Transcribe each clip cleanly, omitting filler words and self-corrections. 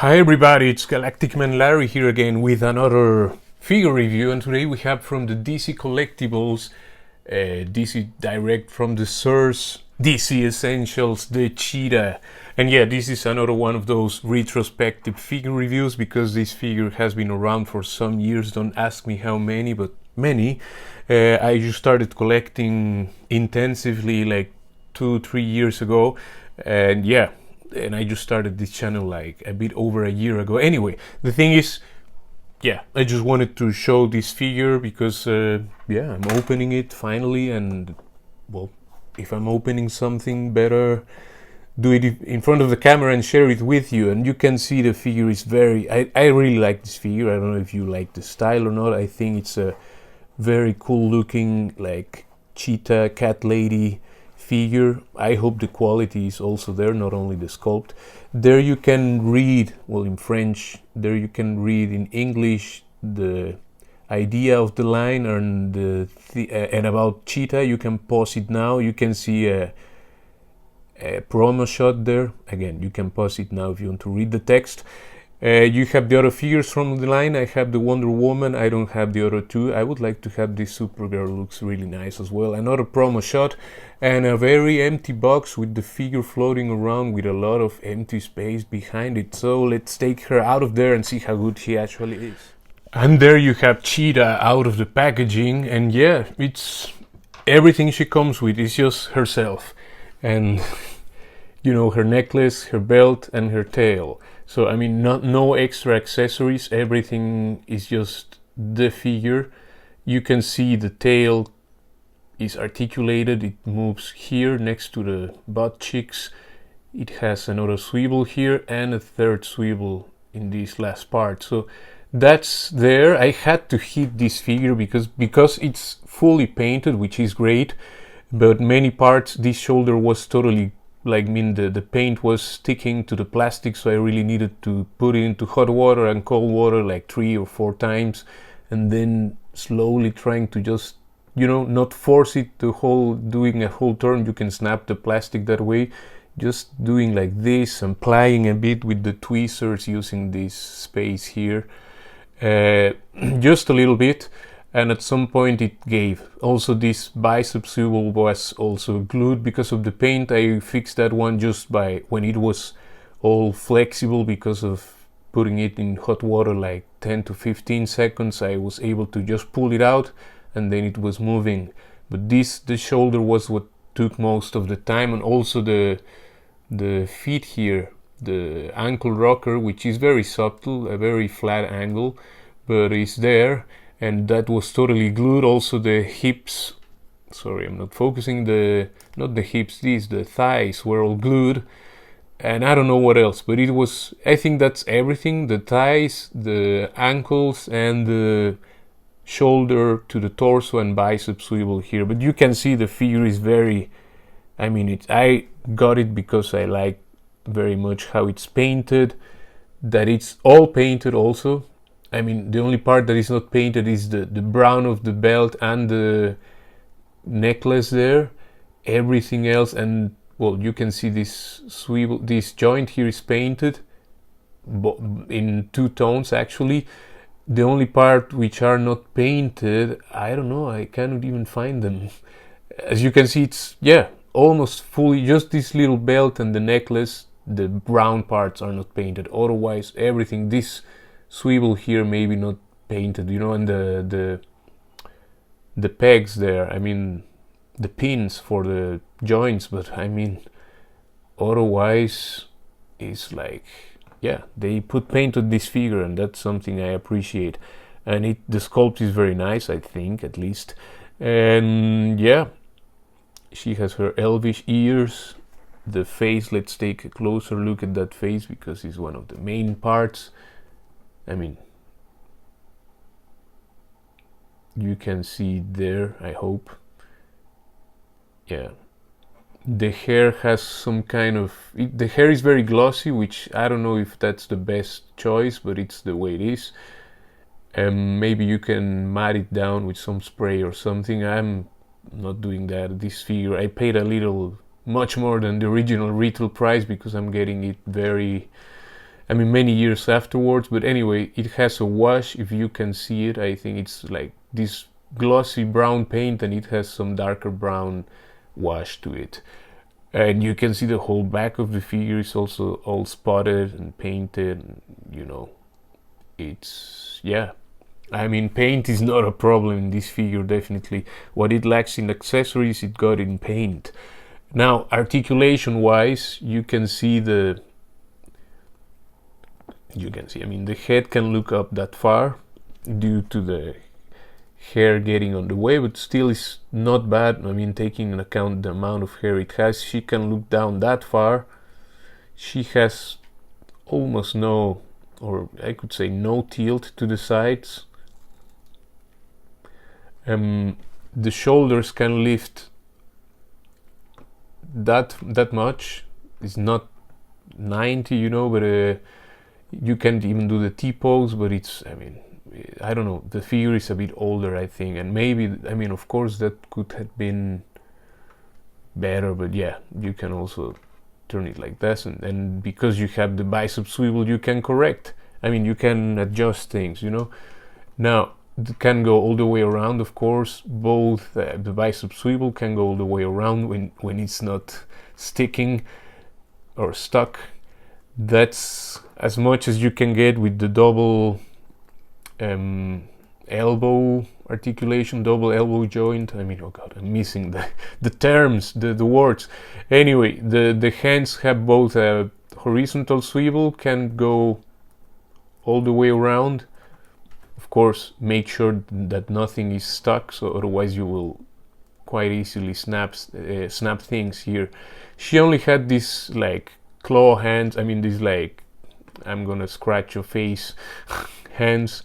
Hi everybody, it's Galactic Man Larry here again with another figure review, and today we have from the DC Collectibles, DC Direct from the source, DC Essentials, the Cheetah. And yeah, this is another one of those retrospective figure reviews because this figure has been around for some years. Don't ask me how many, but many. I just started collecting intensively like 2-3 years ago, and yeah, and I just started this channel like a bit over a year ago. Anyway, the thing is, yeah, I just wanted to show this figure because, yeah, I'm opening it finally, and well, if I'm opening something, better do it in front of the camera and share it with you. And you can see the figure is very. I really like this figure. I don't know if you like the style or not. I think it's a very cool looking, like cheetah cat lady figure. I hope the quality is also there, not only the sculpt. There you can read, well, in French, there you can read in English the idea of the line, and and about Cheetah. You can pause it now. You can see a promo shot there. Again, you can pause it now if you want to read the text. You have the other figures from the line. I have the Wonder Woman. I don't have the other two. I would like to have this Supergirl. Looks really nice as well. Another promo shot and a very empty box with the figure floating around with a lot of empty space behind it. So let's take her out of there and see how good she actually is. And there you have Cheetah out of the packaging, and yeah, it's everything she comes with is just herself. And you know, her necklace, her belt, and her tail. So I mean, no extra accessories. Everything is just the figure. You can see the tail is articulated. It moves here next to the butt cheeks. It has another swivel here and a third swivel in this last part. So that's there. I had to hit this figure because it's fully painted, which is great. But many parts, this shoulder was totally, like, I mean, the paint was sticking to the plastic, so I really needed to put it into hot water and cold water like 3 or 4 times, and then slowly trying to just, you know, not force it to doing a whole turn. You can snap the plastic that way. Just doing like this and plying a bit with the tweezers using this space here, just a little bit. And at some point it gave. Also, this bicep swivel was also glued because of the paint. I fixed that one just by when it was all flexible because of putting it in hot water like 10 to 15 seconds. I was able to just pull it out and then it was moving. But the shoulder was what took most of the time, and also the feet here, the ankle rocker, which is very subtle, a very flat angle, but it's there. And that was totally glued. Also the hips, sorry, I'm not focusing, not the hips, the thighs were all glued. And I don't know what else, but it was, I think that's everything. The thighs, the ankles, and the shoulder to the torso and bicep swivel here. But you can see the figure is very, I mean, I got it because I like very much how it's painted, that it's all painted also. I mean, the only part that is not painted is the brown of the belt and the necklace there. Everything else, and well, you can see this swivel, this joint here is painted in 2 tones actually. The only part which are not painted, I don't know, I cannot even find them. As you can see, it's, yeah, almost fully just this little belt and the necklace. The brown parts are not painted. Otherwise, everything, this swivel here maybe not painted, you know, and the pegs there, I mean, the pins for the joints, but I mean, otherwise it's like, yeah, they put paint on this figure, and that's something I appreciate. And the sculpt is very nice, I think, at least. And yeah, she has her elvish ears. The face, let's take a closer look at that face because it's one of the main parts. I mean, you can see there, I hope. Yeah, the hair has some kind of, the hair is very glossy, which I don't know if that's the best choice, but it's the way it is. Maybe you can mat it down with some spray or something. I'm not doing that. This figure, I paid a little, much more than the original retail price because I'm getting it very I mean, many years afterwards. But anyway, it has a wash, if you can see it. I think it's like this glossy brown paint, and it has some darker brown wash to it. And you can see the whole back of the figure is also all spotted and painted, and, you know, it's, yeah. I mean, paint is not a problem in this figure, definitely. What it lacks in accessories, it got in paint. Now, articulation wise, you can see, I mean, the head can look up that far due to the hair getting on the way, but still is not bad. I mean, taking into account the amount of hair it has, she can look down that far. She has almost no, or I could say no tilt to the sides. The shoulders can lift that much. It's not 90, you know, but you can't even do the T-pose, but it's, I mean, I don't know, the figure is a bit older, I think, and maybe, I mean, of course that could have been better, but yeah, you can also turn it like this, and because you have the bicep swivel, you can correct, I mean, you can adjust things, you know. Now, it can go all the way around, of course. Both the bicep swivel can go all the way around when it's not sticking or stuck. That's as much as you can get with the double elbow articulation, double elbow joint. I mean, oh god, I'm missing the terms, the words. Anyway, the hands have both a horizontal swivel, can go all the way around. Of course, make sure that nothing is stuck, so otherwise you will quite easily snap things here. She only had this like claw hands, I mean, these like I'm gonna scratch your face hands,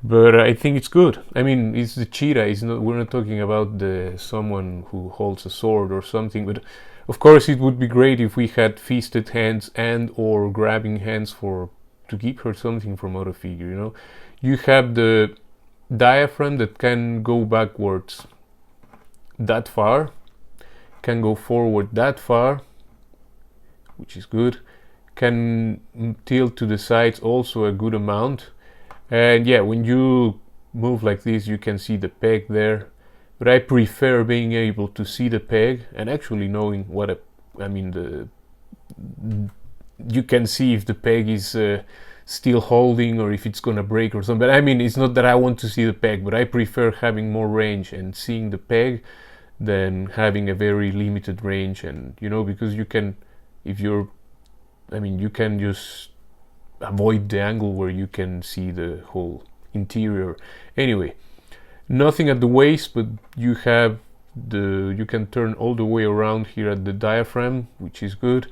but I think it's good. I mean, it's the cheetah. It's not. We're not talking about someone who holds a sword or something. But of course, it would be great if we had fisted hands and or grabbing hands to keep her something from other figure. You know, you have the diaphragm that can go backwards that far, can go forward that far, which is good. Can tilt to the sides also a good amount. And yeah, when you move like this, you can see the peg there. But I prefer being able to see the peg and actually knowing you can see if the peg is still holding or if it's gonna break or something. But I mean, it's not that I want to see the peg, but I prefer having more range and seeing the peg than having a very limited range. And you know, because you can, you can just avoid the angle where you can see the whole interior. Anyway, nothing at the waist, but you can turn all the way around here at the diaphragm, which is good.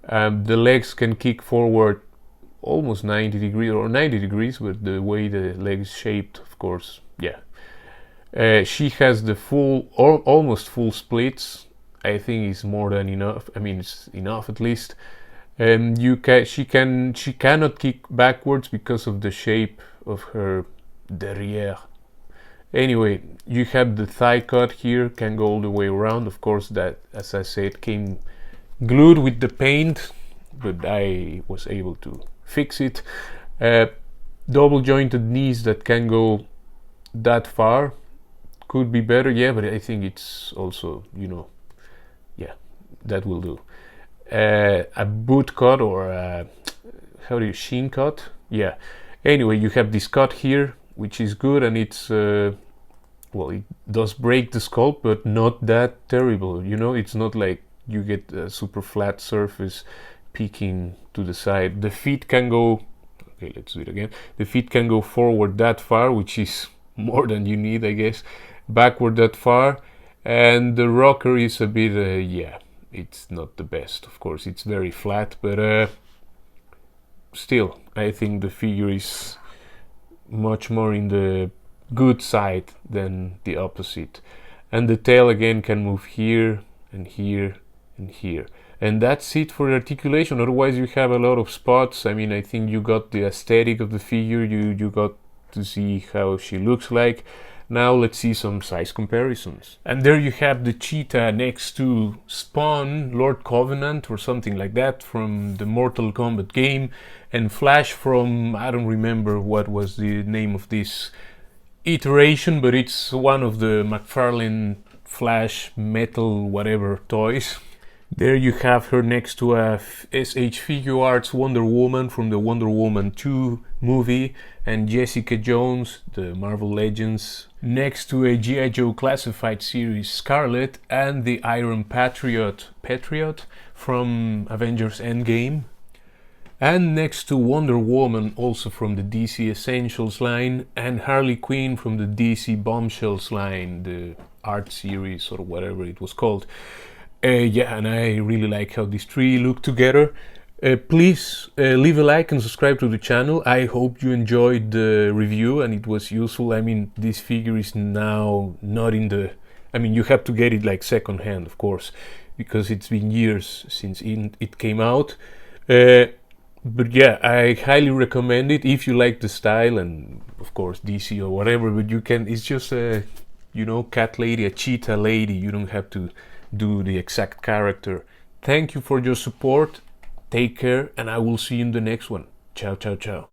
The legs can kick forward almost 90 degrees or 90 degrees, but the way the legs shaped, of course, yeah. She has the full or almost full splits. I think it's more than enough. I mean, it's enough at least. She cannot kick backwards because of the shape of her derrière. Anyway, you have the thigh cut here, can go all the way around. Of course, that, as I said, came glued with the paint, but I was able to fix it. Double jointed knees that can go that far. Could be better, yeah, but I think it's also, you know, yeah, that will do. A boot cut or sheen cut, yeah. Anyway, you have this cut here, which is good, and it's well, it does break the sculpt, but not that terrible, you know. It's not like you get a super flat surface peeking to the side. The feet can go, okay, let's do it again. The feet can go forward that far, which is more than you need, I guess. Backward that far, and the rocker is a bit yeah, it's not the best. Of course, it's very flat, but still, I think the figure is much more in the good side than the opposite. And the tail again can move here and here and here, and that's it for the articulation. Otherwise, you have a lot of spots. I mean, I think you got the aesthetic of the figure. You got to see how she looks like. Now let's see some size comparisons. And there you have the Cheetah next to Spawn, Lord Covenant or something like that from the Mortal Kombat game. and Flash from, I don't remember what was the name of this iteration, but it's one of the McFarlane Flash metal whatever toys. There you have her next to a SH Figuarts Wonder Woman from the Wonder Woman 2 movie, and Jessica Jones, the Marvel Legends, next to a G.I. Joe Classified Series Scarlet and the Iron Patriot from Avengers Endgame. And next to Wonder Woman, also from the DC Essentials line, and Harley Quinn from the DC Bombshells line, the art series or whatever it was called. Yeah, and I really like how these three look together. Please leave a like and subscribe to the channel. I hope you enjoyed the review and it was useful. I mean, this figure is now not in the... I mean, you have to get it like second hand, of course, because it's been years since it came out. But yeah, I highly recommend it if you like the style and, of course, DC or whatever. But you can... It's just a, you know, cat lady, a cheetah lady. You don't have to do the exact character. Thank you for your support. Take care, and I will see you in the next one. Ciao, ciao, ciao.